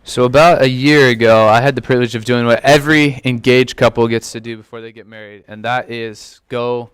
So about a year ago, I had the privilege of doing what every engaged couple gets to do before they get married, and that is go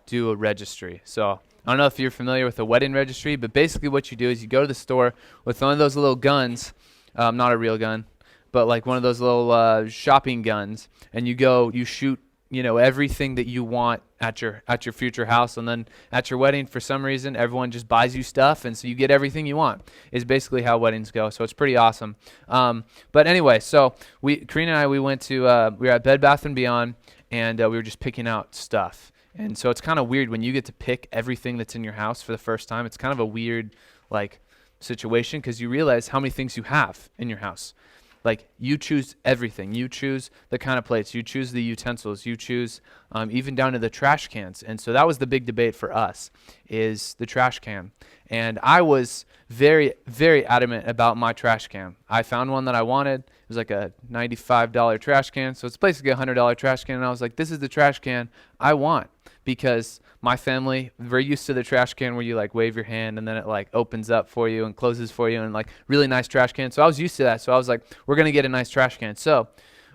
do a registry. So I don't know if you're familiar with a wedding registry, but basically what you do is you go to the store with one of those little guns, not a real gun, but like one of those little shopping guns, and you shoot, everything that you want at your future house, and then at your wedding, for some reason, everyone just buys you stuff, and so you get everything you want. Is basically how weddings go. So it's pretty awesome. But anyway, so Karina and I, we were at Bed Bath and Beyond, and we were just picking out stuff. And so it's kind of weird when you get to pick everything that's in your house for the first time. It's kind of a weird like situation because you realize how many things you have in your house. Like you choose everything. You choose the kind of plates. You choose the utensils. You choose even down to the trash cans. And so that was the big debate for us, is the trash can. And I was very, very adamant about my trash can. I found one that I wanted. It was like a $95 trash can. So it's basically a $100 trash can. And I was like, this is the trash can I want, because my family, we're used to the trash can where you like wave your hand and then it like opens up for you and closes for you, and like really nice trash can. So I was used to that. So I was like, we're going to get a nice trash can. So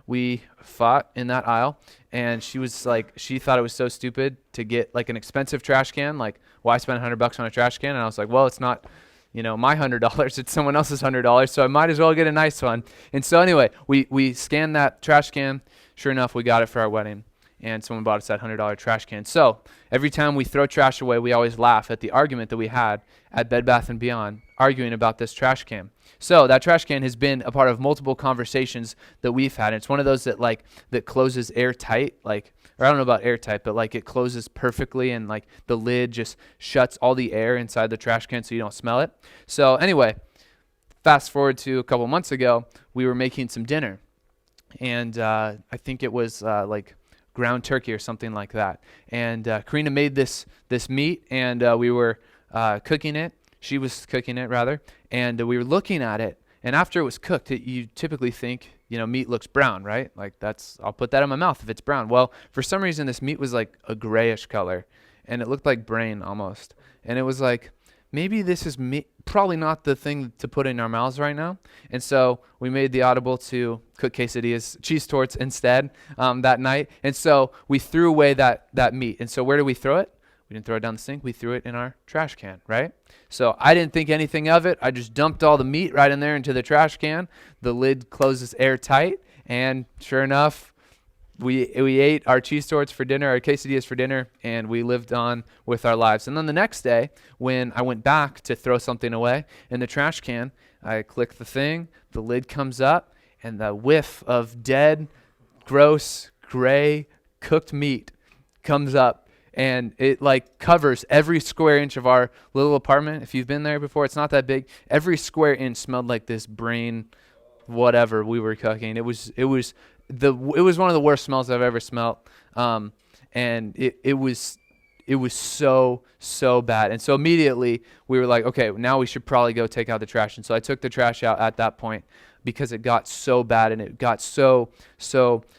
we fought in that aisle, and she was like, she thought it was so stupid to get like an expensive trash can. Like, why spend $100 on a trash can? And I was like, well, it's not, my $100, it's someone else's $100. So I might as well get a nice one. And so anyway, we scanned that trash can. Sure enough, we got it for our wedding. And someone bought us that $100 trash can. So every time we throw trash away, we always laugh at the argument that we had at Bed Bath & Beyond arguing about this trash can. So that trash can has been a part of multiple conversations that we've had. It's one of those that closes airtight, or I don't know about airtight, but like it closes perfectly, and like the lid just shuts all the air inside the trash can so you don't smell it. So anyway, fast forward to a couple months ago, we were making some dinner. And I think it was ground turkey or something like that. And Karina made this meat, and we were cooking it. She was cooking it, rather. And we were looking at it. And after it was cooked, you typically think, meat looks brown, right? Like I'll put that in my mouth if it's brown. Well, for some reason, this meat was like a grayish color, and it looked like brain almost. And it was like, maybe this is probably not the thing to put in our mouths right now. And so we made the audible to cook quesadillas, cheese torts instead that night. And so we threw away that meat. And so where did we throw it? We didn't throw it down the sink. We threw it in our trash can, right? So I didn't think anything of it. I just dumped all the meat right in there into the trash can. The lid closes airtight. And sure enough, we ate our cheese torts for dinner, our quesadillas for dinner, and we lived on with our lives. And then the next day, when I went back to throw something away in the trash can, I click the thing, the lid comes up, and the whiff of dead, gross, gray, cooked meat comes up. And it like covers every square inch of our little apartment. If you've been there before, it's not that big. Every square inch smelled like this brain, whatever we were cooking. It was one of the worst smells I've ever smelled, and it was so bad. And so immediately we were like, okay, now we should probably go take out the trash. And so I took the trash out at that point because it got so bad and it got so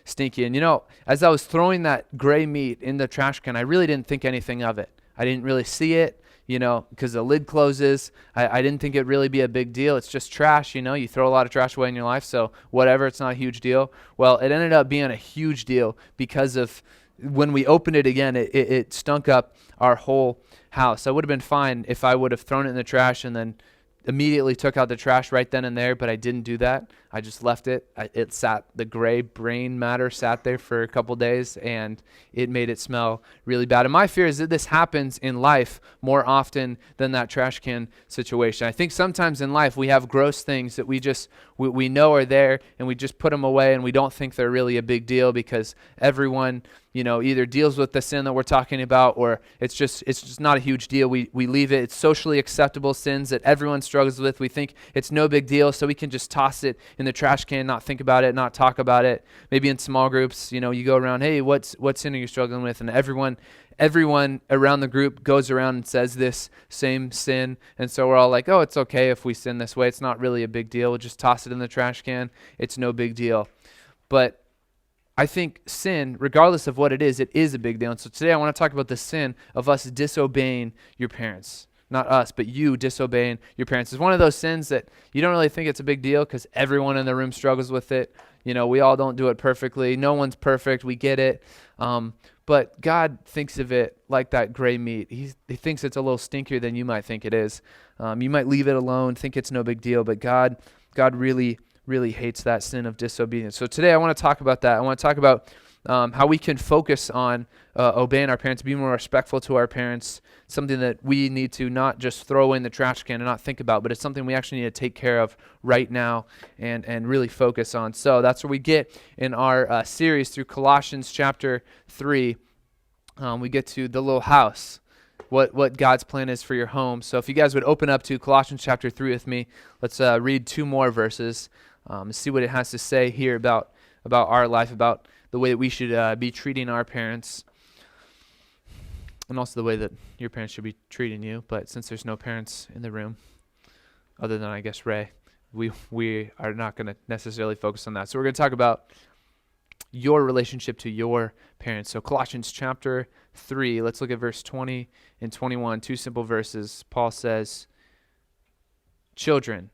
stinky. And as I was throwing that gray meat in the trash can, I really didn't think anything of it. I didn't really see it. Because the lid closes. I didn't think it'd really be a big deal. It's just trash, you throw a lot of trash away in your life, so whatever, it's not a huge deal. Well, it ended up being a huge deal because of when we opened it again, it stunk up our whole house. I would have been fine if I would have thrown it in the trash and then immediately took out the trash right then and there, but I didn't do that. I just left it. The gray brain matter sat there for a couple days, and it made it smell really bad. And my fear is that this happens in life more often than that trash can situation. I think sometimes in life we have gross things that we know are there, and we just put them away, and we don't think they're really a big deal because everyone either deals with the sin that we're talking about, or it's just not a huge deal. We leave it. It's socially acceptable sins that everyone struggles with. We think it's no big deal, so we can just toss it in the trash can, not think about it, not talk about it. Maybe in small groups, you go around, hey, what sin are you struggling with? And everyone around the group goes around and says this same sin. And so we're all like, oh, it's okay if we sin this way. It's not really a big deal. We'll just toss it in the trash can. It's no big deal. But I think sin, regardless of what it is a big deal. And so today I want to talk about the sin of us disobeying your parents. not us, but you disobeying your parents. It's one of those sins that you don't really think it's a big deal because everyone in the room struggles with it. We all don't do it perfectly. No one's perfect. We get it. But God thinks of it like that gray meat. He thinks it's a little stinkier than you might think it is. You might leave it alone, think it's no big deal, but God really, really hates that sin of disobedience. So today I want to talk about that. I want to talk about how we can focus on obeying our parents, be more respectful to our parents, something that we need to not just throw in the trash can and not think about, but it's something we actually need to take care of right now and really focus on. So that's where we get in our series through Colossians chapter 3. We get to the little house, what God's plan is for your home. So if you guys would open up to Colossians chapter 3 with me, let's read 2 more verses and see what it has to say here about our life, about the way that we should be treating our parents, and also the way that your parents should be treating you. But since there's no parents in the room, other than I guess Ray, we are not going to necessarily focus on that. So we're going to talk about your relationship to your parents. So Colossians chapter 3, let's look at verse 20 and 21, 2 simple verses. Paul says, "Children,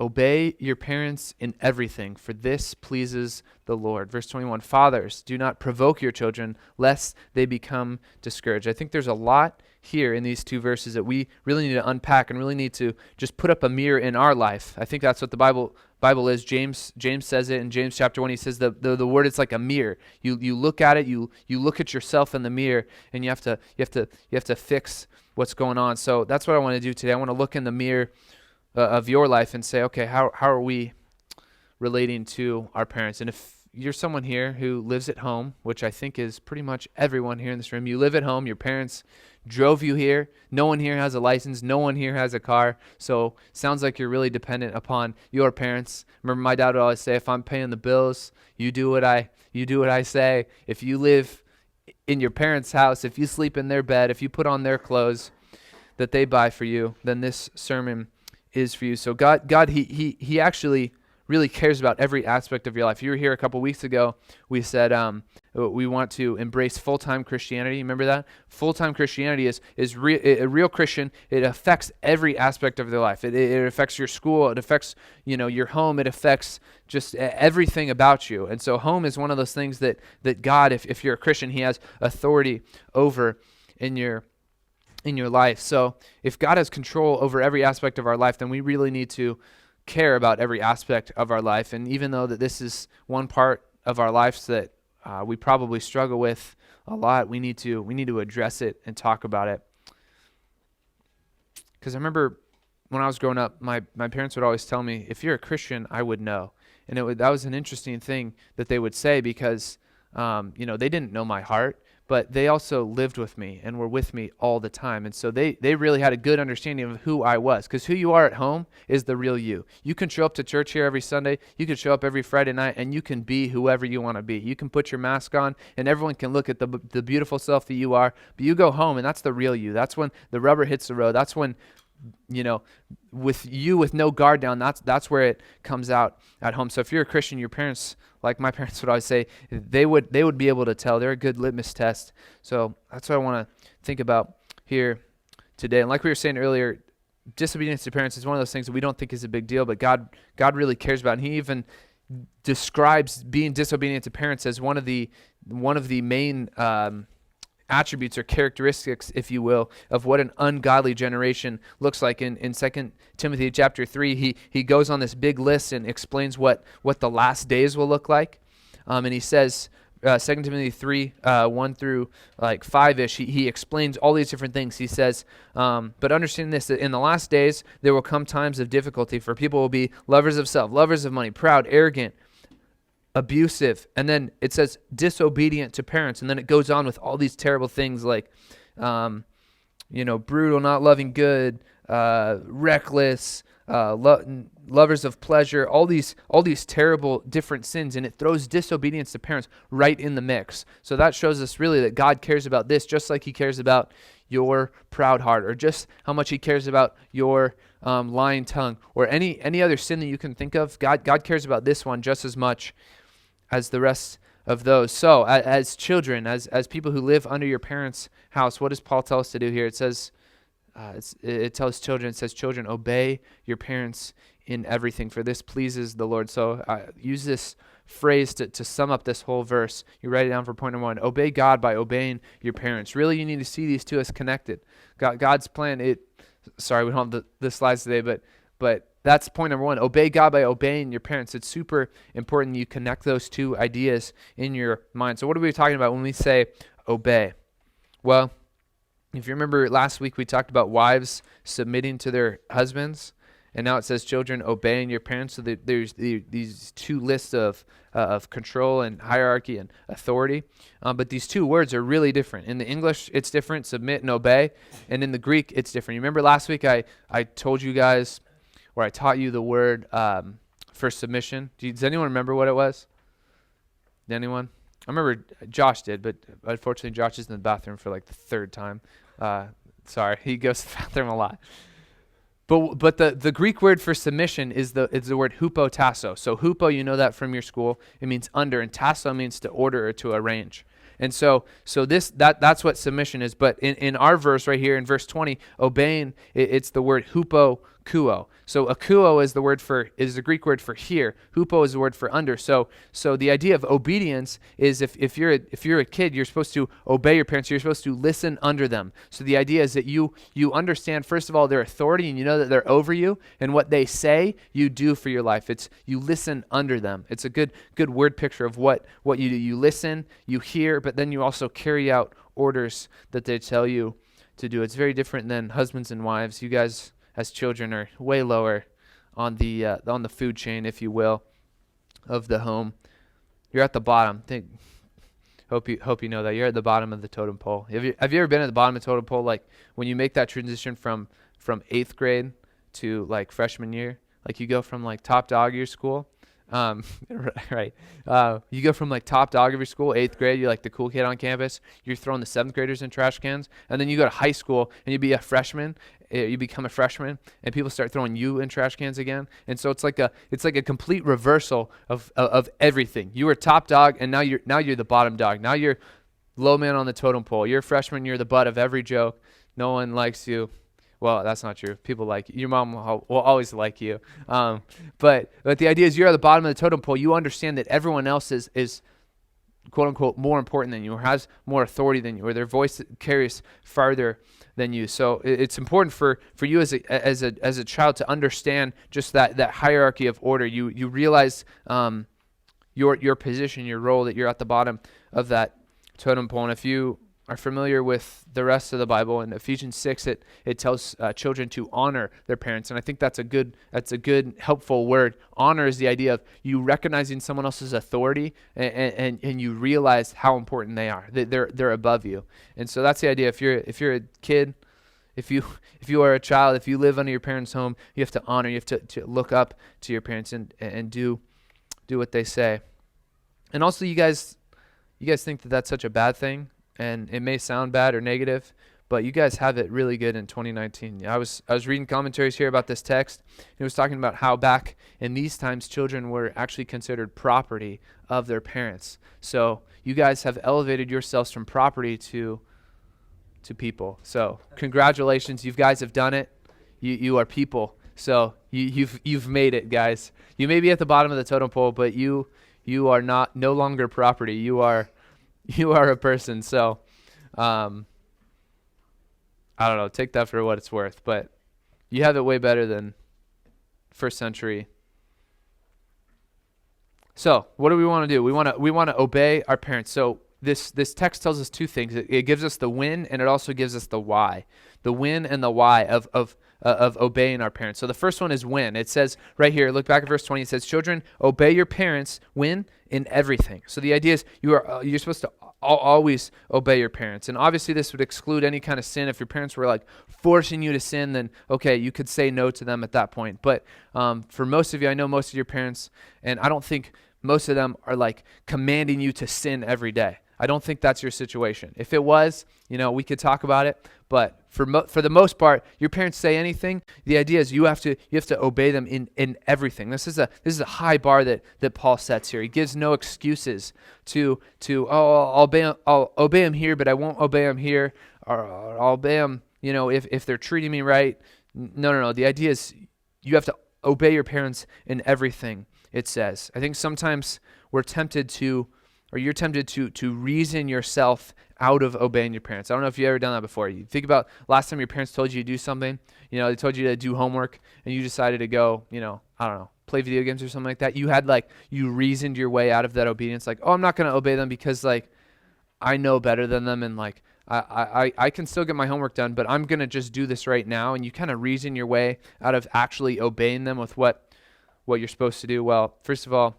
obey your parents in everything, for this pleases the Lord." Verse 21, "Fathers, do not provoke your children, lest they become discouraged." I think there's a lot here in these 2 verses that we really need to unpack and really need to just put up a mirror in our life. I think that's what the Bible is. James says it in James chapter 1. He says the word is like a mirror. You look at it, you look at yourself in the mirror, and you have to fix what's going on. So that's what I want to do today. I want to look in the mirror of your life and say, okay, how are we relating to our parents? And if you're someone here who lives at home, which I think is pretty much everyone here in this room, you live at home, your parents drove you here, no one here has a license, no one here has a car, so sounds like you're really dependent upon your parents. Remember, my dad would always say, if I'm paying the bills, you do what I say. If you live in your parents' house, if you sleep in their bed, if you put on their clothes that they buy for you, then this sermon is for you. So God, he actually really cares about every aspect of your life. You were here a couple weeks ago. We said we want to embrace full-time Christianity. Remember that? Full-time Christianity is a real Christian. It affects every aspect of their life. It affects your school. It affects your home. It affects just everything about you. And so home is one of those things that God, if you're a Christian, he has authority over in your life. So if God has control over every aspect of our life, then we really need to care about every aspect of our life. And even though that this is one part of our lives that we probably struggle with a lot, we need to address it and talk about it. Because I remember when I was growing up, my parents would always tell me, if you're a Christian, I would know. And that was an interesting thing that they would say because they didn't know my heart, but they also lived with me and were with me all the time. And so they really had a good understanding of who I was, because who you are at home is the real you. You can show up to church here every Sunday. You can show up every Friday night, and you can be whoever you want to be. You can put your mask on, and everyone can look at the beautiful self that you are. But you go home, and that's the real you. That's when the rubber hits the road. That's when with no guard down, that's where it comes out at home. So if you're a Christian, your parents, like my parents would always say, they would be able to tell. They're a good litmus test. So that's what I want to think about here today. And like we were saying earlier, disobedience to parents is one of those things that we don't think is a big deal, but God really cares about. And he even describes being disobedient to parents as one of the main attributes or characteristics, if you will, of what an ungodly generation looks like. In 2 Timothy chapter 3, he goes on this big list and explains what the last days will look like. And he says, 2 Timothy 3, 1 through 5-ish, he explains all these different things. He says, but understand this, that in the last days there will come times of difficulty, for people will be lovers of self, lovers of money, proud, arrogant, abusive, and then it says disobedient to parents, and then it goes on with all these terrible things like brutal, not loving good, reckless, lovers of pleasure, all these terrible different sins, and it throws disobedience to parents right in the mix. So that shows us really that God cares about this just like he cares about your proud heart, or just how much he cares about your lying tongue, or any other sin that you can think of. God cares about this one just as much as the rest of those. So as children, as people who live under your parents' house, what does Paul tell us to do here? It says, it tells children, it says, children, obey your parents in everything, for this pleases the Lord. So use this phrase to sum up this whole verse. You write it down for point number 1. Obey God by obeying your parents. Really, you need to see these two as connected. God's plan, sorry, we don't have the slides today, but that's point number 1. Obey God by obeying your parents. It's super important you connect those two ideas in your mind. So what are we talking about when we say obey? Well, if you remember last week, we talked about wives submitting to their husbands, and now it says children obeying your parents. So there's these two lists of control and hierarchy and authority. But these two words are really different. In the English, it's different, submit and obey. And in the Greek, it's different. You remember last week I told you guys, or I taught you the word for submission. Does anyone remember what it was? Anyone? I remember Josh did, but unfortunately Josh is in the bathroom for like the third time. Sorry, he goes to the bathroom a lot. But the Greek word for submission is the word hupotasso. So hupo, you know that from your school. It means under, and tasso means to order or to arrange. And so that's what submission is. But in our verse right here in verse 20, obeying, it's the word hupokuo. So akuo is the Greek word for here. Hupo is the word for under. So the idea of obedience is if you're a kid, you're supposed to obey your parents. You're supposed to listen under them. So the idea is that you understand, first of all, their authority, and you know that they're over you, and what they say you do for your life. It's you listen under them. It's a good word picture of what you do. You listen, you hear, but then you also carry out orders that they tell you to do. It's very different than husbands and wives. You guys as children are way lower on the food chain, if you will, of the home. You're at the bottom. Hope you know that you're at the bottom of the totem pole. Have you ever been at the bottom of the totem pole? Like when you make that transition from 8th grade to like freshman year, like you go from like top dog of your school. Right. You go from like top dog of your school, 8th grade, you're like the cool kid on campus. You're throwing the 7th graders in trash cans, and then you go to high school and you become a freshman, and people start throwing you in trash cans again. And so it's like a complete reversal of everything. You were top dog, and now you're the bottom dog. Now you're low man on the totem pole. You're a freshman. You're the butt of every joke. No one likes you. Well, that's not true. People like you. Your mom will always like you. But the idea is you're at the bottom of the totem pole. You understand that everyone else is quote unquote more important than you, or has more authority than you, or their voice carries farther than you. So it's important for you as a child to understand just that hierarchy of order. You realize your position, your role, that you're at the bottom of that totem pole. And if you are familiar with the rest of the Bible, in Ephesians 6, it tells children to honor their parents, and I think that's a good helpful word. Honor is the idea of you recognizing someone else's authority, and you realize how important they are. That they're above you, and so that's the idea. If you're a kid, if you are a child, if you live under your parents' home, you have to honor. You have to look up to your parents and do what they say. And also, you guys think that that's such a bad thing. And it may sound bad or negative, but you guys have it really good in 2019. I was reading commentaries here about this text. It was talking about how back in these times, children were actually considered property of their parents. So you guys have elevated yourselves from property to people. So congratulations, you guys have done it. You are people. So you've made it, guys. You may be at the bottom of the totem pole, but you are no longer property. You are a person. So, I don't know, take that for what it's worth, but you have it way better than first century. So what do we want to do? We want to obey our parents. So this text tells us two things. It gives us the when, and it also gives us the why. The when and the why of obeying our parents. So the first one is when. It says right here, look back at verse 20. It says, children, obey your parents when? In everything. So the idea is you're supposed to always obey your parents. And obviously this would exclude any kind of sin. If your parents were like forcing you to sin, then okay, you could say no to them at that point. But for most of you, I know most of your parents, and I don't think most of them are like commanding you to sin every day. I don't think that's your situation. If it was, we could talk about it. But for the most part, your parents say anything. The idea is you have to obey them in everything. This is a high bar that Paul sets here. He gives no excuses I'll obey him here, but I won't obey him here, or I'll obey him if they're treating me right. No. The idea is you have to obey your parents in everything, it says. I think sometimes you're tempted to reason yourself out of obeying your parents. I don't know if you've ever done that before. You think about last time your parents told you to do something, they told you to do homework and you decided to go, I don't know, play video games or something like that. You reasoned your way out of that obedience. Like, oh, I'm not going to obey them because I know better than them. And I can still get my homework done, but I'm going to just do this right now. And you kind of reason your way out of actually obeying them with what you're supposed to do. Well, first of all,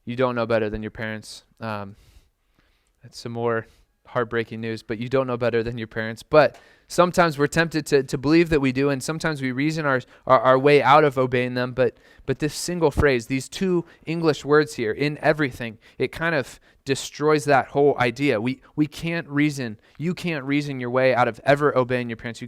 you don't know better than your parents. That's some more heartbreaking news, but you don't know better than your parents. But sometimes we're tempted to believe that we do, and sometimes we reason our way out of obeying them. But this single phrase, these two English words here, in everything, it kind of destroys that whole idea. We can't reason. You can't reason your way out of ever obeying your parents.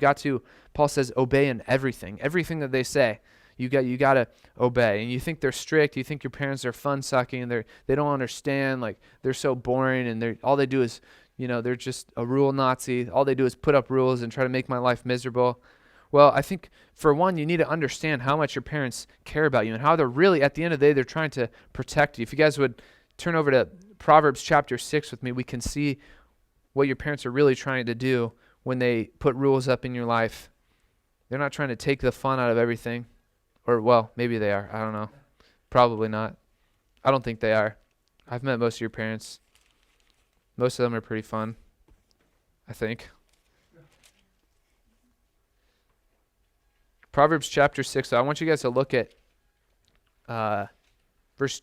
Paul says, obey in everything. Everything that they say. You got to obey. And you think they're strict. You think your parents are fun-sucking and they don't understand. Like, they're so boring and all they do is, they're just a rule Nazi. All they do is put up rules and try to make my life miserable. Well, I think, for one, you need to understand how much your parents care about you and how they're really, at the end of the day, they're trying to protect you. If you guys would turn over to Proverbs chapter 6 with me, we can see what your parents are really trying to do when they put rules up in your life. They're not trying to take the fun out of everything. Or, well, maybe they are. I don't know. Probably not. I don't think they are. I've met most of your parents. Most of them are pretty fun, I think. Proverbs chapter 6. So I want you guys to look at verse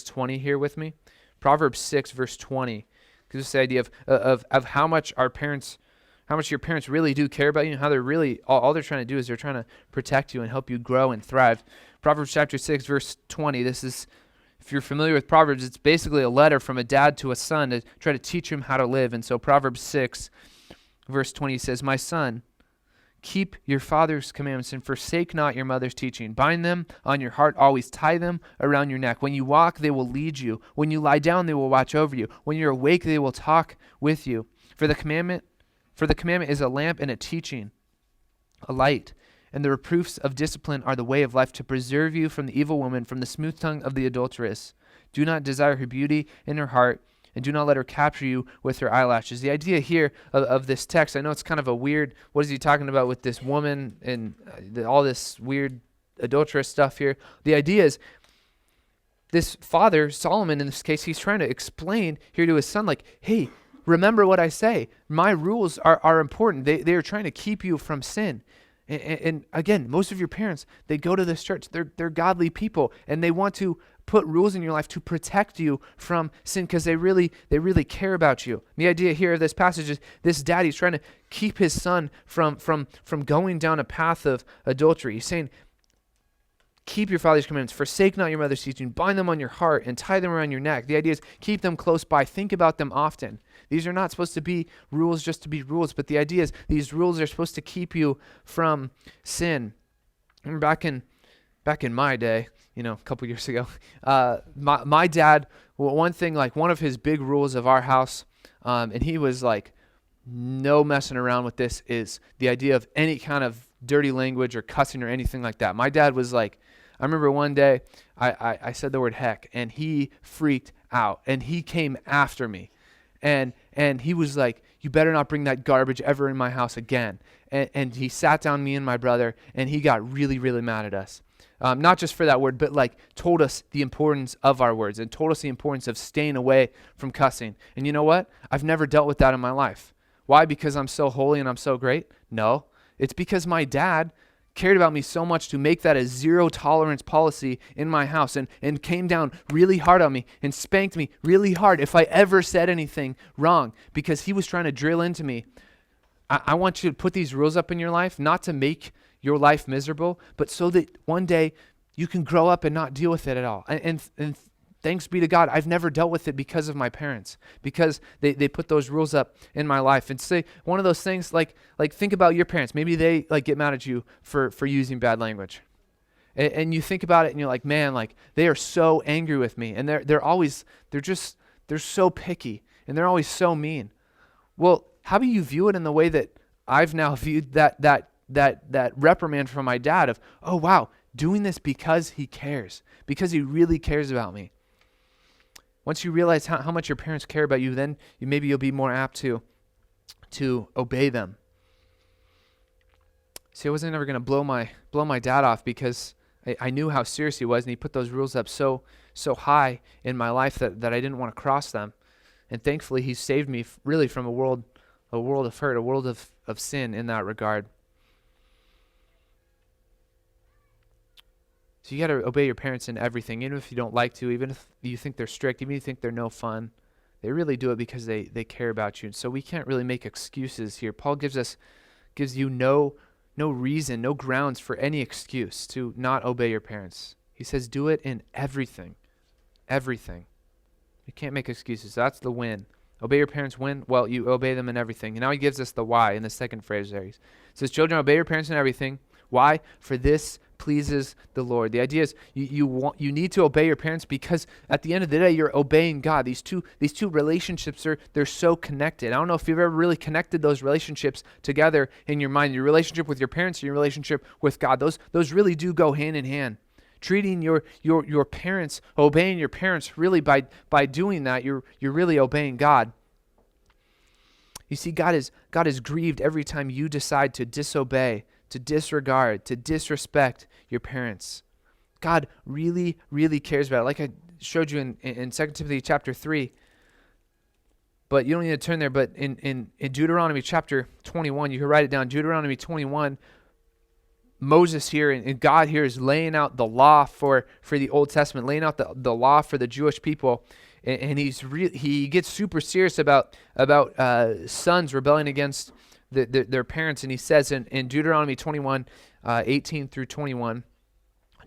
20 here with me. Proverbs 6, verse 20. Because it's the idea of how much your parents really do care about you, and how they're really, all they're trying to do is they're trying to protect you and help you grow and thrive. Proverbs chapter 6, verse 20, this is, if you're familiar with Proverbs, it's basically a letter from a dad to a son to try to teach him how to live. And so Proverbs 6, verse 20 says, my son, keep your father's commandments and forsake not your mother's teaching. Bind them on your heart, always tie them around your neck. When you walk, they will lead you. When you lie down, they will watch over you. When you're awake, they will talk with you. For the commandment is a lamp and a teaching, a light, and the reproofs of discipline are the way of life to preserve you from the evil woman, from the smooth tongue of the adulteress. Do not desire her beauty in her heart, and do not let her capture you with her eyelashes. The idea here of this text, I know it's kind of a weird, what is he talking about with this woman and all this weird adulterous stuff here? The idea is this father, Solomon in this case, he's trying to explain here to his son, like, hey, remember what I say. My rules are important. They are trying to keep you from sin. And again, most of your parents, they go to this church. They're godly people, and they want to put rules in your life to protect you from sin because they really care about you. The idea here of this passage is this daddy's trying to keep his son from going down a path of adultery. He's saying, keep your father's commandments, forsake not your mother's teaching, bind them on your heart and tie them around your neck. The idea is keep them close by, think about them often. These are not supposed to be rules just to be rules, but the idea is these rules are supposed to keep you from sin. I remember back in my day, a couple years ago, my dad, one thing, like one of his big rules of our house, and he was like, no messing around with this, is the idea of any kind of dirty language or cussing or anything like that. My dad was like, I remember one day I said the word heck, and he freaked out, and he came after me. And he was like, you better not bring that garbage ever in my house again. And he sat down, me and my brother, and he got really, really mad at us. Not just for that word, but like told us the importance of our words and told us the importance of staying away from cussing. And you know what? I've never dealt with that in my life. Why? Because I'm so holy and I'm so great? No. It's because my dad cared about me so much to make that a zero tolerance policy in my house and came down really hard on me and spanked me really hard if I ever said anything wrong, because he was trying to drill into me. I want you to put these rules up in your life, not to make your life miserable, but so that one day you can grow up and not deal with it at all. And thanks be to God, I've never dealt with it because of my parents, because they put those rules up in my life. And say one of those things, like think about your parents. Maybe they like get mad at you for using bad language. And you think about it and you're like, man, like they are so angry with me. And they're so picky and they're always so mean. Well, how do you view it in the way that I've now viewed that reprimand from my dad of, oh wow, doing this because he cares, because he really cares about me. Once you realize how much your parents care about you, then maybe you'll be more apt to obey them. See, I wasn't ever going to blow my dad off because I knew how serious he was, and he put those rules up so high in my life that I didn't want to cross them. And thankfully, he saved me really from a world of hurt, a world of sin in that regard. So you got to obey your parents in everything, even if you don't like to, even if you think they're strict, even if you think they're no fun. They really do it because they care about you. So we can't really make excuses here. Paul gives you no reason, no grounds for any excuse to not obey your parents. He says do it in everything. Everything. You can't make excuses. That's the win. Obey your parents when? Well, you obey them in everything. And now he gives us the why in the second phrase there. He says, children, obey your parents in everything. Why? For this pleases the Lord. The idea is you need to obey your parents because at the end of the day, you're obeying God. These two relationships they're so connected. I don't know if you've ever really connected those relationships together in your mind. Your relationship with your parents and your relationship with God. Those really do go hand in hand. Treating your parents, obeying your parents, really by doing that, you're really obeying God. You see, God is grieved every time you decide to disobey, to disregard, to disrespect your parents. God really, really cares about it. Like I showed you in 2 Timothy chapter 3. But you don't need to turn there. But in Deuteronomy chapter 21, you can write it down. Deuteronomy 21, Moses here and God here is laying out the law for the Old Testament, laying out the law for the Jewish people. And he gets super serious about sons rebelling against their parents. And he says in Deuteronomy 21, 18 through 21,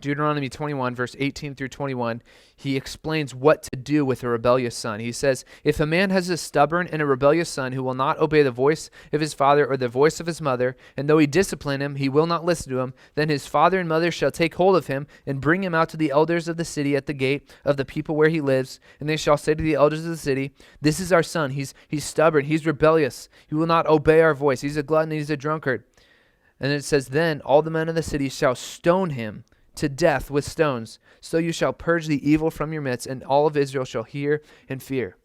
Deuteronomy 21, verse 18 through 21, he explains what to do with a rebellious son. He says, if a man has a stubborn and a rebellious son who will not obey the voice of his father or the voice of his mother, and though he discipline him, he will not listen to him, then his father and mother shall take hold of him and bring him out to the elders of the city at the gate of the people where he lives. And they shall say to the elders of the city, this is our son. He's stubborn. He's rebellious. He will not obey our voice. He's a glutton. He's a drunkard. And it says, then all the men of the city shall stone him to death with stones. So you shall purge the evil from your midst, and all of Israel shall hear and fear.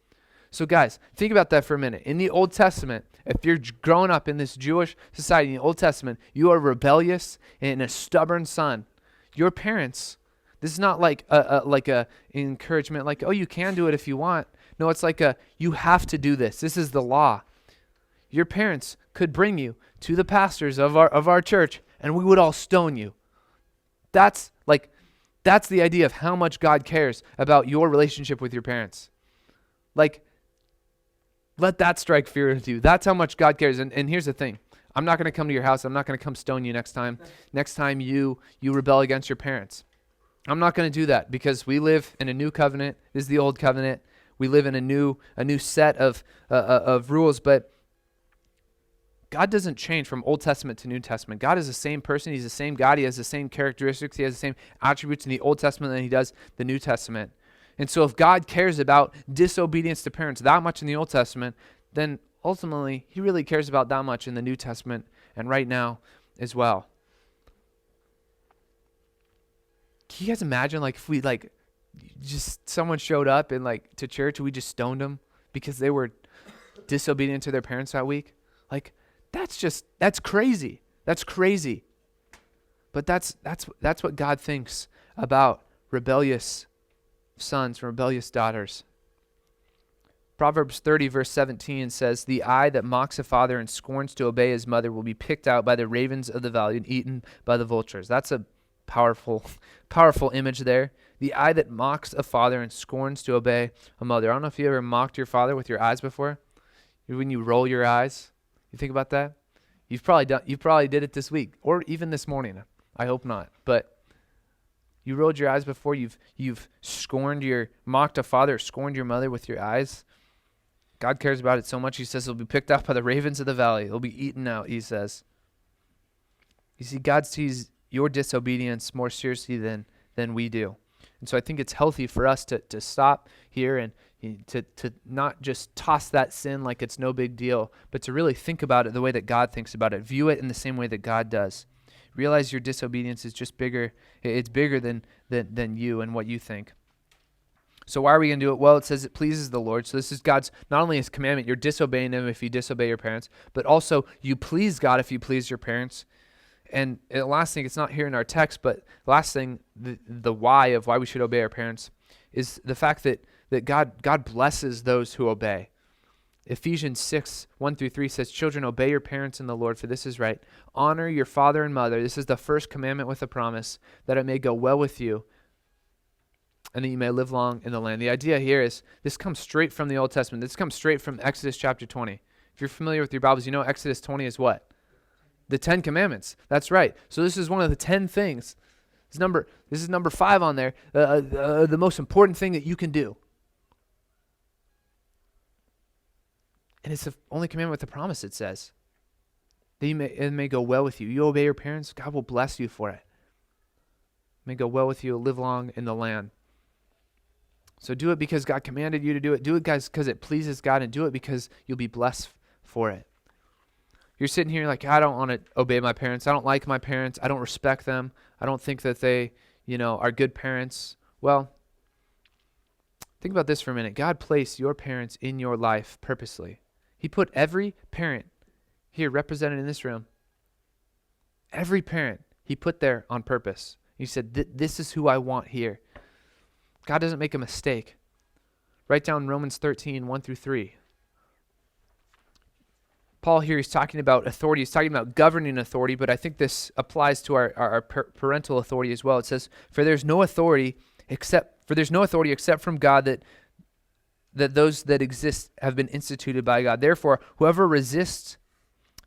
So guys, think about that for a minute. In the Old Testament, if you're growing up in this Jewish society, in the Old Testament, you are rebellious and a stubborn son. Your parents, this is not like a encouragement, like, oh, you can do it if you want. No, it's like you have to do this. This is the law. Your parents could bring you to the pastors of our church, and we would all stone you. That's the idea of how much God cares about your relationship with your parents. Like, let that strike fear into you. That's how much God cares. And here's the thing. I'm not going to come to your house. I'm not going to come stone you next time. Next time you rebel against your parents. I'm not going to do that because we live in a new covenant. This is the old covenant. We live in a new set of rules, but God doesn't change from Old Testament to New Testament. God is the same person. He's the same God. He has the same characteristics. He has the same attributes in the Old Testament than he does the New Testament. And so if God cares about disobedience to parents that much in the Old Testament, then ultimately he really cares about that much in the New Testament and right now as well. Can you guys imagine if we just someone showed up and to church and we just stoned them because they were disobedient to their parents that week? That's crazy. That's crazy. But that's what God thinks about rebellious sons, rebellious daughters. Proverbs 30 verse 17 says, the eye that mocks a father and scorns to obey his mother will be picked out by the ravens of the valley and eaten by the vultures. That's a powerful image there. The eye that mocks a father and scorns to obey a mother. I don't know if you ever mocked your father with your eyes before. When you roll your eyes. You think about that? You probably did it this week or even this morning. I hope not. But you rolled your eyes before. You've mocked a father, scorned your mother with your eyes. God cares about it so much. He says it'll be picked up by the ravens of the valley. It'll be eaten out, he says. You see, God sees your disobedience more seriously than we do. And so I think it's healthy for us to stop here and to not just toss that sin like it's no big deal, but to really think about it the way that God thinks about it. View it in the same way that God does. Realize your disobedience is just bigger. It's bigger than you and what you think. So why are we going to do it? Well, it says it pleases the Lord. So this is God's, not only his commandment, you're disobeying him if you disobey your parents, but also you please God if you please your parents. And the last thing, it's not here in our text, but last thing, the why of why we should obey our parents is the fact that God blesses those who obey. Ephesians 6, 1-3 says, children, obey your parents in the Lord, for this is right. Honor your father and mother. This is the first commandment with a promise, that it may go well with you, and that you may live long in the land. The idea here is, this comes straight from the Old Testament. This comes straight from Exodus chapter 20. If you're familiar with your Bibles, you know Exodus 20 is what? The 10 Commandments. That's right. So this is one of the 10 things. This is number 5 on there. The most important thing that you can do. And it's the only commandment with a promise, it says. That it may go well with you. You obey your parents, God will bless you for it. It may go well with you, live long in the land. So do it because God commanded you to do it. Do it, guys, because it pleases God, and do it because you'll be blessed for it. You're sitting here like, I don't want to obey my parents. I don't like my parents. I don't respect them. I don't think that they, are good parents. Well, think about this for a minute. God placed your parents in your life purposely. He put every parent here represented in this room, every parent he put there on purpose. He said, this is who I want here. God doesn't make a mistake. Write down Romans 13, 1-3. Paul here is talking about authority. He's talking about governing authority, but I think this applies to our parental authority as well. It says, For there's no authority except from God, that those that exist have been instituted by God. Therefore, whoever resists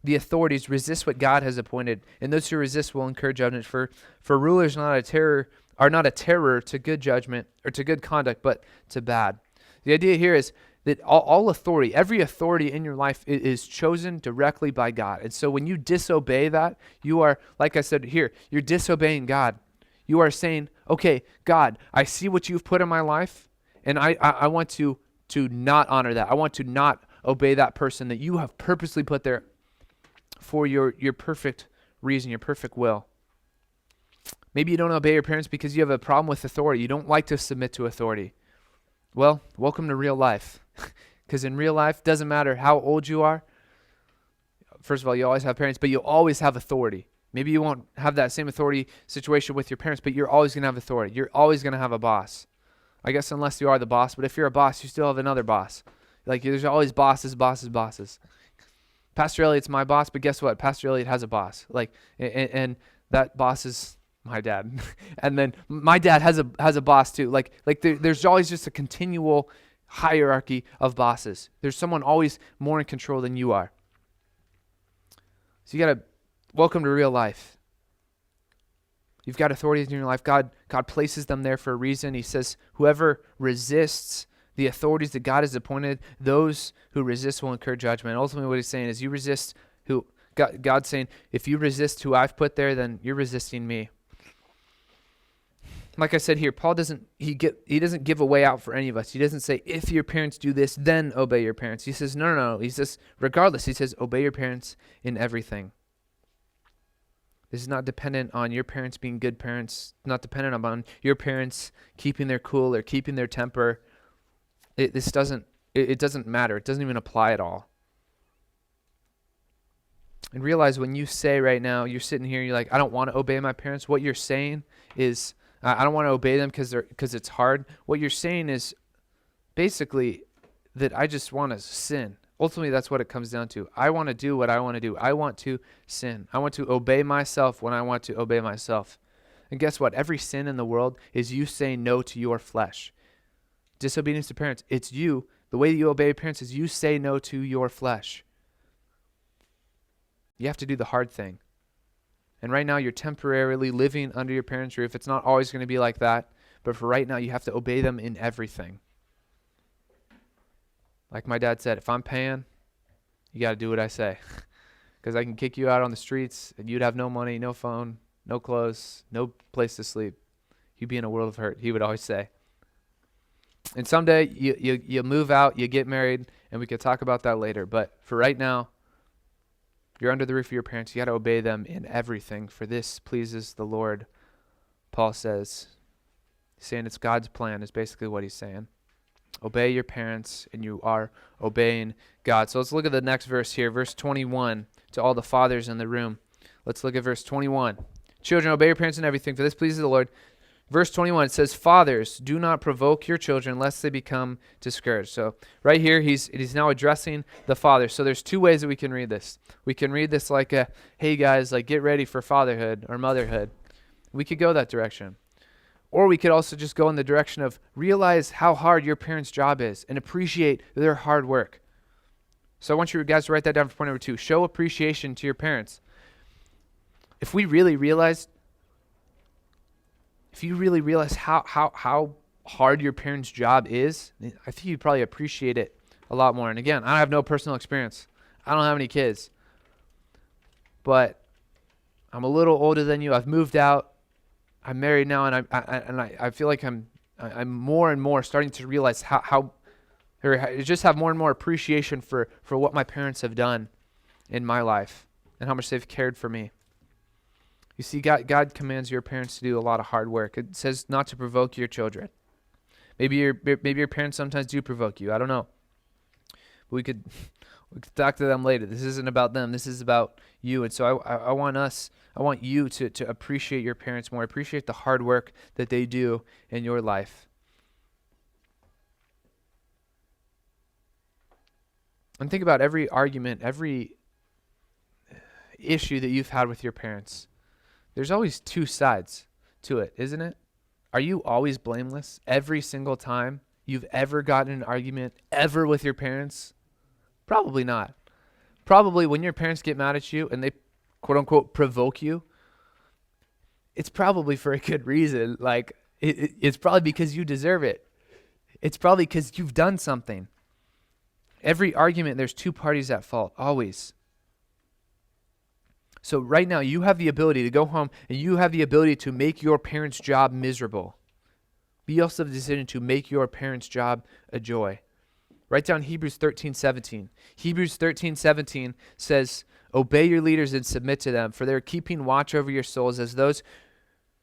the authorities resists what God has appointed, and those who resist will incur judgment. For rulers are not a terror to good judgment or to good conduct, but to bad. The idea here is that all authority, every authority in your life is chosen directly by God. And so when you disobey that, you are, like I said here, you're disobeying God. You are saying, okay, God, I see what you've put in my life, and I want to not honor that. I want to not obey that person that you have purposely put there for your perfect reason, your perfect will. Maybe you don't obey your parents because you have a problem with authority. You don't like to submit to authority. Well, welcome to real life. Because in real life, doesn't matter how old you are. First of all, you always have parents, but you'll always have authority. Maybe you won't have that same authority situation with your parents, but you're always going to have authority. You're always going to have a boss. I guess unless you are the boss, but if you're a boss, you still have another boss. Like there's always bosses. Pastor Elliott's my boss, but guess what? Pastor Elliott has a boss. And that boss is my dad. And then my dad has a boss too. There's always just a continual hierarchy of bosses. There's someone always more in control than you are. So you got to welcome to real life. You've got authorities in your life. God places them there for a reason. He says, whoever resists the authorities that God has appointed, those who resist will incur judgment. Ultimately what he's saying is you resist who, God's saying, if you resist who I've put there, then you're resisting me. Like I said here, Paul doesn't give a way out for any of us. He doesn't say, if your parents do this, then obey your parents. He says, no. He says, regardless, he says, obey your parents in everything. This is not dependent on your parents being good parents, not dependent upon your parents keeping their cool or keeping their temper. It doesn't matter. It doesn't even apply at all. And realize when you say right now, you're sitting here, you're like, I don't want to obey my parents. What you're saying is, I don't want to obey them because it's hard. What you're saying is basically that I just want to sin. Ultimately, that's what it comes down to. I want to do what I want to do. I want to sin. I want to obey myself when I want to obey myself. And guess what? Every sin in the world is you saying no to your flesh. Disobedience to parents, it's you. The way that you obey your parents is you say no to your flesh. You have to do the hard thing. And right now, you're temporarily living under your parents' roof. It's not always going to be like that. But for right now, you have to obey them in everything. Like my dad said, if I'm paying, you got to do what I say. Because I can kick you out on the streets, and you'd have no money, no phone, no clothes, no place to sleep. you'd be in a world of hurt, he would always say. And someday you move out, you get married, and we could talk about that later. But for right now, you're under the roof of your parents. You got to obey them in everything, for this pleases the Lord, Paul says. He's saying it's God's plan is basically what he's saying. Obey your parents, and you are obeying God. So let's look at the next verse here, verse 21, to all the fathers in the room. Let's look at verse 21. Children, obey your parents in everything, for this pleases the Lord. Verse 21, it says, fathers, do not provoke your children lest they become discouraged. So right here, he's now addressing the fathers. So there's two ways that we can read this. We can read this like a, hey guys, like get ready for fatherhood or motherhood. We could go that direction. Or we could also just go in the direction of realize how hard your parents' job is and appreciate their hard work. So I want you guys to write that down for point number 2. Show appreciation to your parents. If you really realize how hard your parents' job is, I think you'd probably appreciate it a lot more. And again, I have no personal experience. I don't have any kids. But I'm a little older than you. I've moved out. I'm married now, and I feel like I'm more and more starting to realize or just have more and more appreciation for what my parents have done in my life and how much they've cared for me. You see, God commands your parents to do a lot of hard work. It says not to provoke your children. Maybe your parents sometimes do provoke you. I don't know. But we could talk to them later. This isn't about them. This is about you. And so I want you to appreciate your parents more. Appreciate the hard work that they do in your life. And think about every argument, every issue that you've had with your parents. There's always two sides to it, isn't it? Are you always blameless every single time you've ever gotten an argument ever with your parents? Probably not. Probably when your parents get mad at you and they quote unquote provoke you, it's probably for a good reason. Like it's probably because you deserve it. It's probably because you've done something. Every argument, there's two parties at fault, always. So right now, you have the ability to go home and you have the ability to make your parents' job miserable. But you also have the decision to make your parents' job a joy. Write down Hebrews 13:17. Hebrews 13:17 says, obey your leaders and submit to them, for they're keeping watch over your souls as those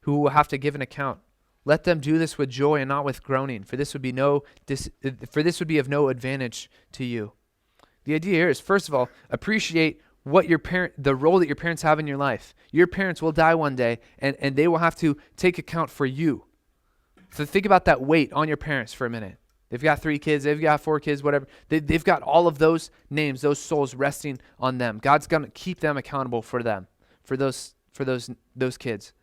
who will have to give an account. Let them do this with joy and not with groaning, for this would be of no advantage to you. The idea here is, first of all, appreciate the role that your parents have in your life. Your parents will die one day, and they will have to take account for you. So think about that weight on your parents for a minute. They've got 3 kids, they've got 4 kids, whatever. They've got all of those names, those souls resting on them. God's going to keep them accountable for them, for those kids.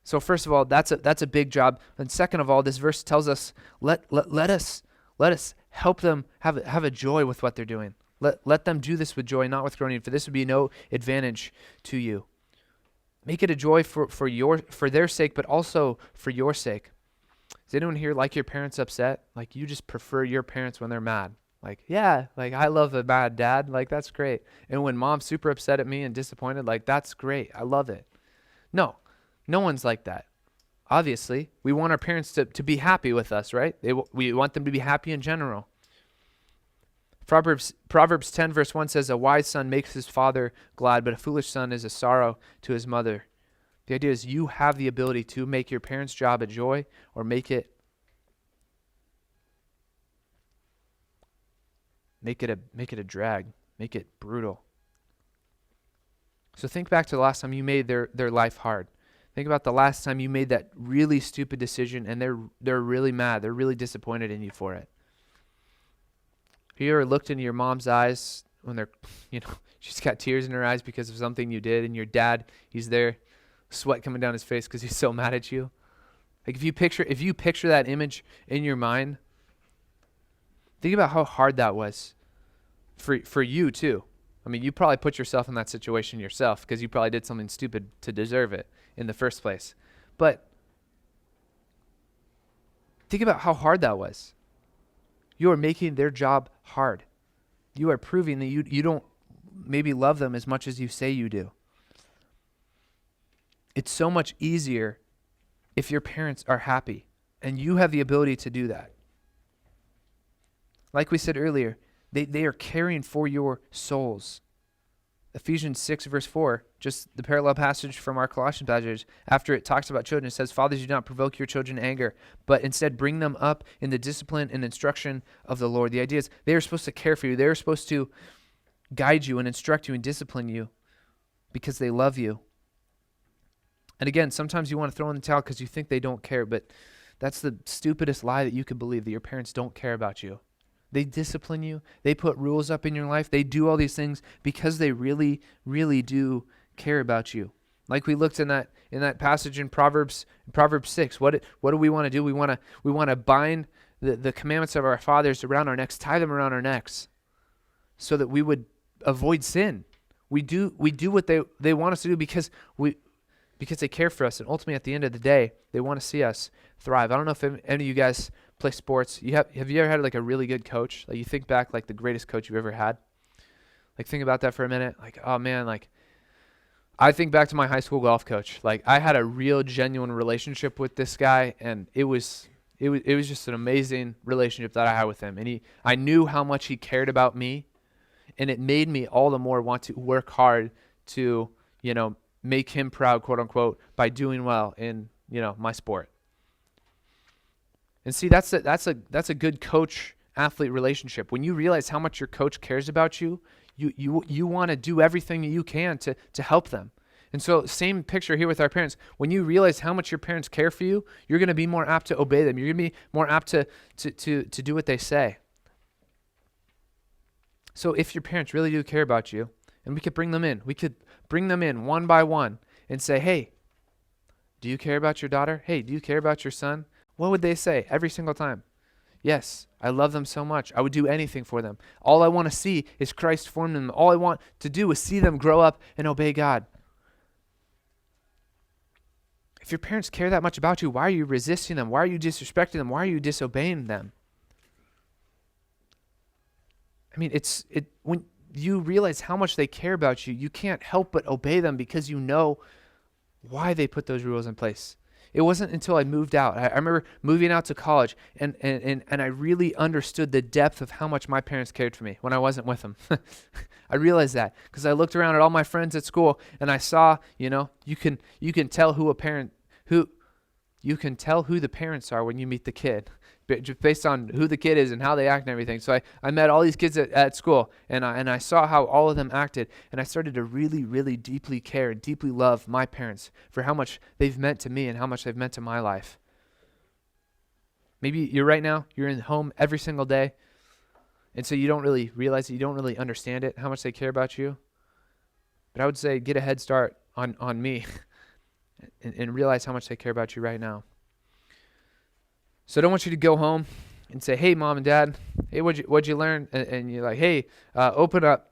So first of all, that's a big job. And second of all, this verse tells us let us help them have a joy with what they're doing. Let them do this with joy, not with groaning, for this would be no advantage to you. Make it a joy for their sake, but also for your sake. Does anyone here like your parents upset? Like you just prefer your parents when they're mad? Like, yeah, like I love a mad dad. Like that's great. And when mom's super upset at me and disappointed, like that's great. I love it. No one's like that. Obviously, we want our parents to be happy with us, right? We want them to be happy in general. Proverbs 10 verse 1 says, a wise son makes his father glad, but a foolish son is a sorrow to his mother. The idea is you have the ability to make your parents' job a joy or make it a drag, make it brutal. So think back to the last time you made their life hard. Think about the last time you made that really stupid decision and they're really mad. They're really disappointed in you for it. Have you ever looked into your mom's eyes when they're, she's got tears in her eyes because of something you did, and your dad, he's there, sweat coming down his face because he's so mad at you? Like if you picture that image in your mind, think about how hard that was for you too. I mean, you probably put yourself in that situation yourself because you probably did something stupid to deserve it in the first place. But think about how hard that was. You are making their job hard. You are proving that you don't maybe love them as much as you say you do. It's so much easier if your parents are happy and you have the ability to do that. Like we said earlier, they are caring for your souls. Ephesians 6 verse 4, just the parallel passage from our Colossians passage, after it talks about children, it says, "Fathers, do not provoke your children to anger, but instead bring them up in the discipline and instruction of the Lord." The idea is they are supposed to care for you. They are supposed to guide you and instruct you and discipline you because they love you. And again, sometimes you want to throw in the towel because you think they don't care, but that's the stupidest lie that you could believe, that your parents don't care about you. They discipline you. They put rules up in your life. They do all these things because they really, really do care about you. Like we looked in that passage in Proverbs 6. What do we want to do? We want to bind the commandments of our fathers around our necks, tie them around our necks, so that we would avoid sin. We do what they want us to do because they care for us, and ultimately at the end of the day, they want to see us thrive. I don't know if any of you guys play sports. Have you ever had like a really good coach? Like you think back, like the greatest coach you've ever had. Like think about that for a minute. Like, oh man, like I think back to my high school golf coach. Like I had a real genuine relationship with this guy, and it was just an amazing relationship that I had with him. And I knew how much he cared about me, and it made me all the more want to work hard to, make him proud, quote unquote, by doing well in, my sport. And see, that's a good coach-athlete relationship. When you realize how much your coach cares about you, you want to do everything you can to help them. And so same picture here with our parents. When you realize how much your parents care for you, you're going to be more apt to obey them. You're going to be more apt to do what they say. So if your parents really do care about you, and we could bring them in one by one and say, "Hey, do you care about your daughter? Hey, do you care about your son?" What would they say every single time? "Yes, I love them so much. I would do anything for them. All I want to see is Christ formed in them. All I want to do is see them grow up and obey God." If your parents care that much about you, why are you resisting them? Why are you disrespecting them? Why are you disobeying them? I mean, when you realize how much they care about you, you can't help but obey them because you know why they put those rules in place. It wasn't until I moved out. I remember moving out to college, and I really understood the depth of how much my parents cared for me when I wasn't with them. I realized that because I looked around at all my friends at school, and I saw, you can tell who the parents are when you meet the kid, just based on who the kid is and how they act and everything. So I met all these kids at school, and I saw how all of them acted, and I started to really, really deeply care and deeply love my parents for how much they've meant to me and how much they've meant to my life. Maybe you're in home every single day, and so you don't really realize it, you don't really understand it, how much they care about you. But I would say get a head start on me and realize how much they care about you right now. So I don't want you to go home and say, "Hey, Mom and Dad, hey, what'd you learn?" And you're like, "Hey, open up,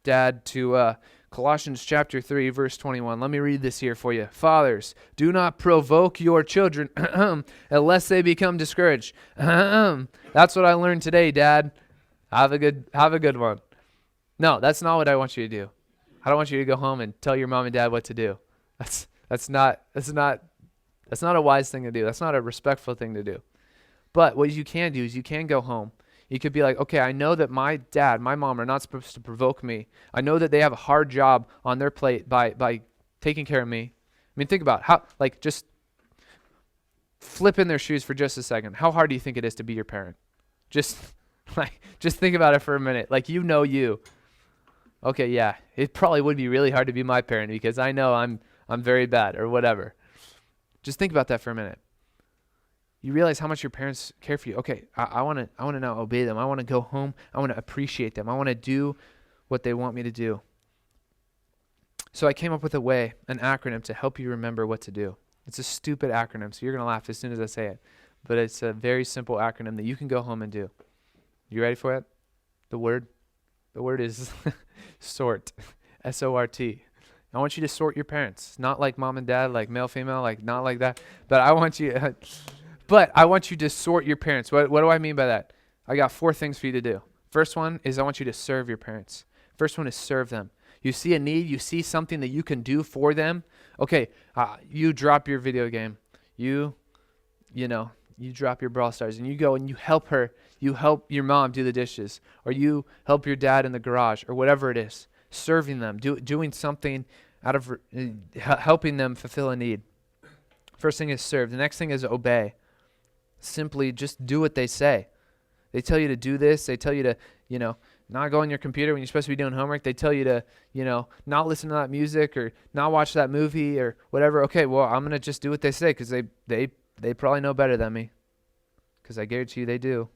Dad, to Colossians chapter 3, verse 21. Let me read this here for you. Fathers, do not provoke your children unless they become discouraged." That's what I learned today, Dad. Have a good one. No, that's not what I want you to do. I don't want you to go home and tell your mom and dad what to do. That's not a wise thing to do. That's not a respectful thing to do. But what you can do is you can go home. You could be like, "Okay, I know that my dad, my mom are not supposed to provoke me. I know that they have a hard job on their plate by taking care of me." I mean, think about how, just flip in their shoes for just a second. How hard do you think it is to be your parent? Just think about it for a minute. You. Okay, yeah, it probably would be really hard to be my parent because I know I'm very bad or whatever. Just think about that for a minute. You realize how much your parents care for you. Okay, I want to now obey them. I want to go home. I want to appreciate them. I want to do what they want me to do. So I came up with an acronym to help you remember what to do. It's a stupid acronym, so you're going to laugh as soon as I say it. But it's a very simple acronym that you can go home and do. You ready for it? The word is sort. S-O-R-T. I want you to sort your parents. Not like mom and dad, like male, female, not like that. But I want you to sort your parents. What do I mean by that? I got 4 things for you to do. First one is I want you to serve your parents. First one is serve them. You see a need, you see something that you can do for them. Okay, you drop your video game. you you drop your Brawl Stars and you go and you help her. You help your mom do the dishes, or you help your dad in the garage, or whatever it is. Serving them, doing something out of helping them fulfill a need. First thing is serve. The next thing is obey. Simply just do what they say. They tell you to do this. They tell you to, not go on your computer when you're supposed to be doing homework. They tell you to, not listen to that music or not watch that movie or whatever. Okay, well, I'm going to just do what they say because they probably know better than me, because I guarantee you they do.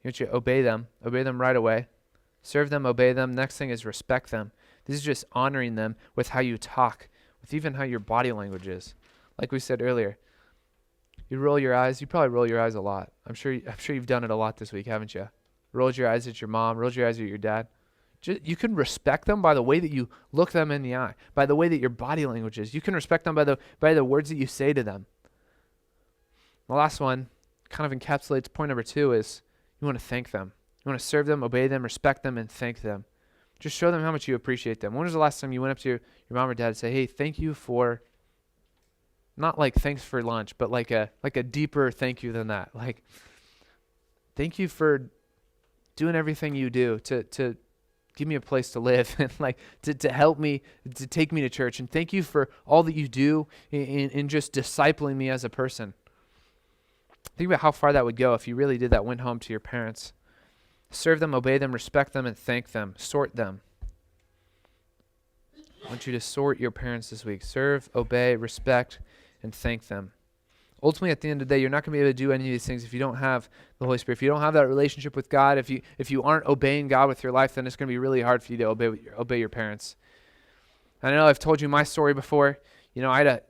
You want you to obey them. Obey them right away. Serve them, obey them. Next thing is respect them. This is just honoring them with how you talk, with even how your body language is. Like we said earlier, you roll your eyes. You probably roll your eyes a lot. I'm sure you've done it a lot this week, haven't you? Rolled your eyes at your mom, rolled your eyes at your dad. You can respect them by the way that you look them in the eye, by the way that your body language is. You can respect them by the words that you say to them. The last one kind of encapsulates point number 2 is you want to thank them. You want to serve them, obey them, respect them, and thank them. Just show them how much you appreciate them. When was the last time you went up to your mom or dad and say, hey, thank you for, not like thanks for lunch, but like a deeper thank you than that. Like, thank you for doing everything you do to give me a place to live and like to help me, to take me to church. And thank you for all that you do in just discipling me as a person. Think about how far that would go if you really did that, went home to your parents. Serve them, obey them, respect them, and thank them. Sort them. I want you to sort your parents this week. Serve, obey, respect, and thank them. Ultimately, at the end of the day, you're not going to be able to do any of these things if you don't have the Holy Spirit. If you don't have that relationship with God, if you aren't obeying God with your life, then it's going to be really hard for you to obey your parents. I know I've told you my story before. I had a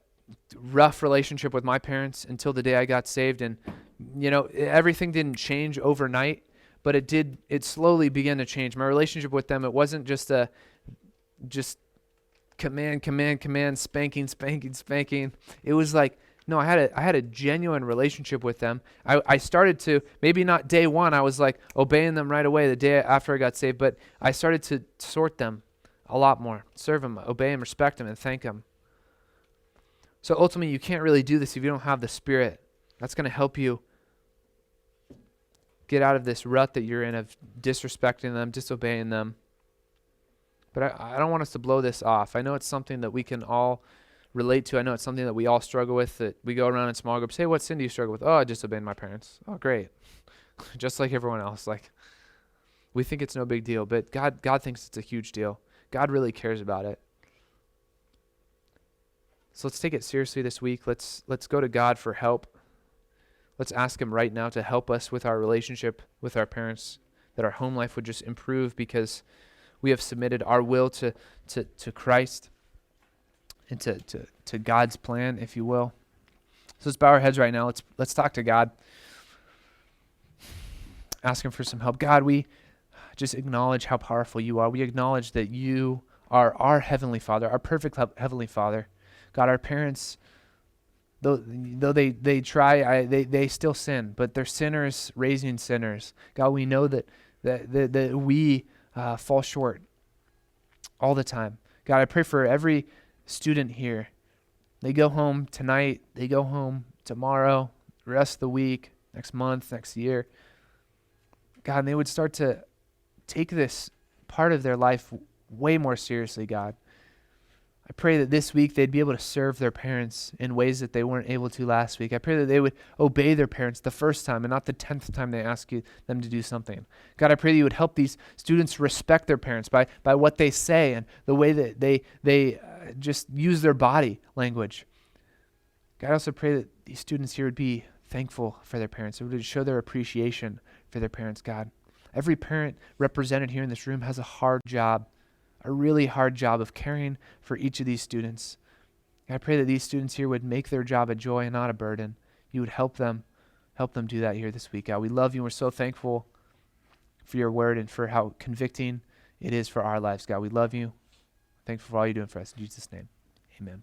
rough relationship with my parents until the day I got saved, and everything didn't change overnight, but it slowly began to change. My relationship with them, it wasn't just command, spanking. It was like, no, I had a genuine relationship with them. I started to, maybe not day one, I was like obeying them right away the day after I got saved, but I started to sort them a lot more. Serve them, obey them, respect them, and thank them. So ultimately, you can't really do this if you don't have the Spirit. That's going to help you get out of this rut that you're in of disrespecting them, disobeying them. But I don't want us to blow this off. I know it's something that we can all relate to. I know it's something that we all struggle with, that we go around in small groups. Hey, what sin do you struggle with? Oh, I disobeyed my parents. Oh, great. Just like everyone else. Like, we think it's no big deal, but God thinks it's a huge deal. God really cares about it. So let's take it seriously this week. Let's go to God for help. Let's ask him right now to help us with our relationship with our parents, that our home life would just improve because we have submitted our will to Christ and to God's plan, if you will. So let's bow our heads right now. Let's talk to God. Ask him for some help. God, we just acknowledge how powerful you are. We acknowledge that you are our Heavenly Father, our perfect Heavenly Father. God, our parents, though they try, they still sin, but they're sinners raising sinners. God, we know that we fall short all the time. God, I pray for every student here. They go home tonight, they go home tomorrow, the rest of the week, next month, next year. God, and they would start to take this part of their life way more seriously, God. I pray that this week they'd be able to serve their parents in ways that they weren't able to last week. I pray that they would obey their parents the first time and not the 10th time they ask them to do something. God, I pray that you would help these students respect their parents by what they say and the way that they just use their body language. God, I also pray that these students here would be thankful for their parents. They would show their appreciation for their parents, God. Every parent represented here in this room has a hard job, a really hard job of caring for each of these students. I pray that these students here would make their job a joy and not a burden. You would help them do that here this week, God. We love you. We're so thankful for your word and for how convicting it is for our lives, God. We love you. Thankful for all you're doing for us. In Jesus' name, amen.